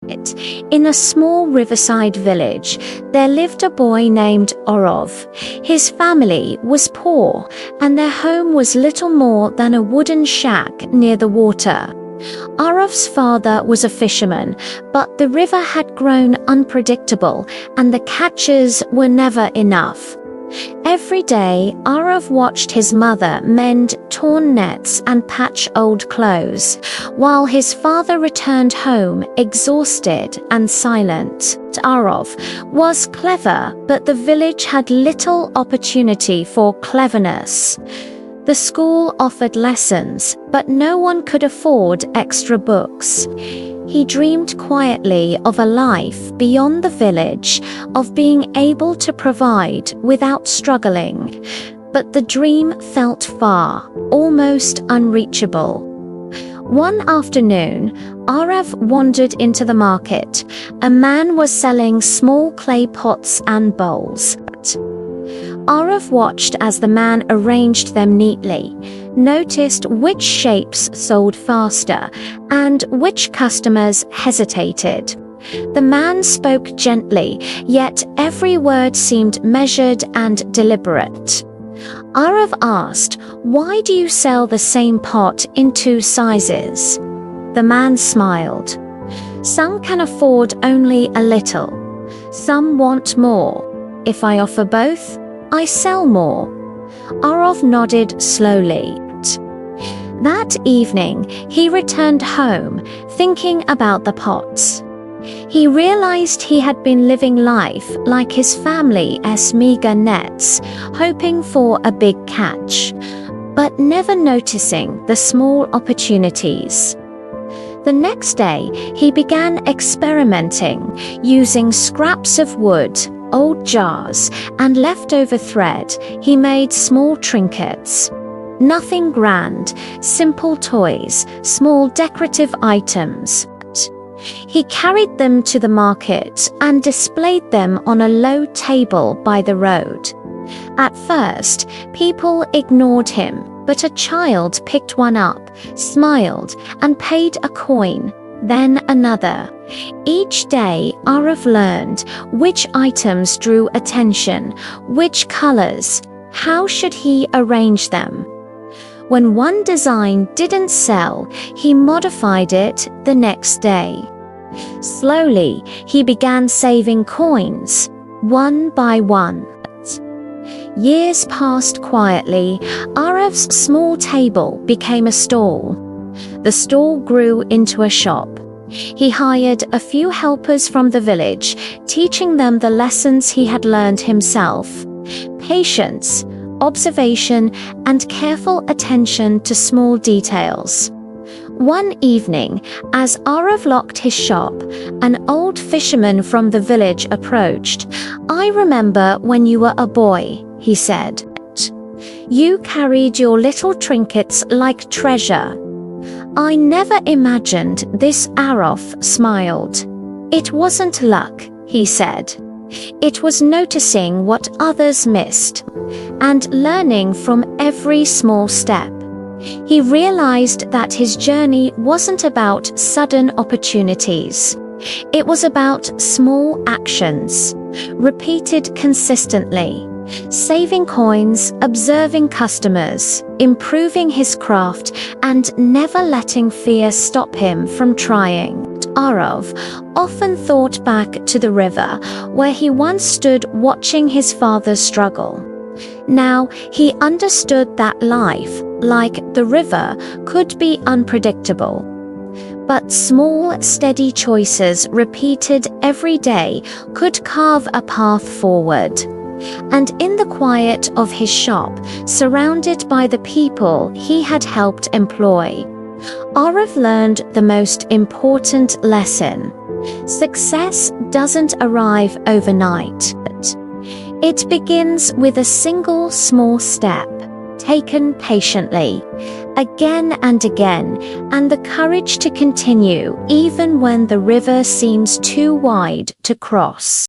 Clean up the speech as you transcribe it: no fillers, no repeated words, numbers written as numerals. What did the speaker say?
In a small riverside village, there lived a boy named Orov. His family was poor, and their home was little more than a wooden shack near the water. Orov's father was a fisherman, but the river had grown unpredictable, and the catches were never enough. Every day, Arov watched his mother mend torn nets and patch old clothes, while his father returned home exhausted and silent. Arov was clever, but the village had little opportunity for cleverness. The school offered lessons, but no one could afford extra books. He dreamed quietly of a life beyond the village, of being able to provide without struggling. But the dream felt far, almost unreachable. One afternoon, Arav wandered into the market. A man was selling small clay pots and bowls. Arav watched as the man arranged them neatly, noticed which shapes sold faster, and which customers hesitated. The man spoke gently, yet every word seemed measured and deliberate. Arav asked, "Why do you sell the same pot in 2 sizes?" The man smiled. "Some can afford only a little. Some want more. If I offer both, I sell more." Arav nodded slowly. That evening, he returned home, thinking about the pots. He realized he had been living life like his family's meager nets, hoping for a big catch, but never noticing the small opportunities. The next day, he began experimenting, using scraps of wood, old jars, and leftover thread. He made small trinkets. Nothing grand, simple toys, small decorative items. He carried them to the market and displayed them on a low table by the road. At first, people ignored him, but a child picked one up, smiled, and paid a coin, then another. Each day, Arav learned which items drew attention, which colors, how should he arrange them. When one design didn't sell, he modified it the next day. Slowly, he began saving coins, one by one. Years passed quietly. Arav's small table became a stall. The stall grew into a shop. He hired a few helpers from the village, teaching them the lessons he had learned himself: patience, observation, and careful attention to small details. One evening, as Arav locked his shop, an old fisherman from the village approached. "I remember when you were a boy," he said. "You carried your little trinkets like treasure." "I never imagined this," Arav smiled. "It wasn't luck," he said. "It was noticing what others missed, and learning from every small step." He realized that his journey wasn't about sudden opportunities. It was about small actions, repeated consistently. Saving coins, observing customers, improving his craft, and never letting fear stop him from trying. Arav often thought back to the river, where he once stood watching his father struggle. Now he understood that life, like the river, could be unpredictable. But small, steady choices repeated every day could carve a path forward. And in the quiet of his shop, surrounded by the people he had helped employ, Arav learned the most important lesson: success doesn't arrive overnight. It begins with a single small step, taken patiently, again and again, and the courage to continue even when the river seems too wide to cross.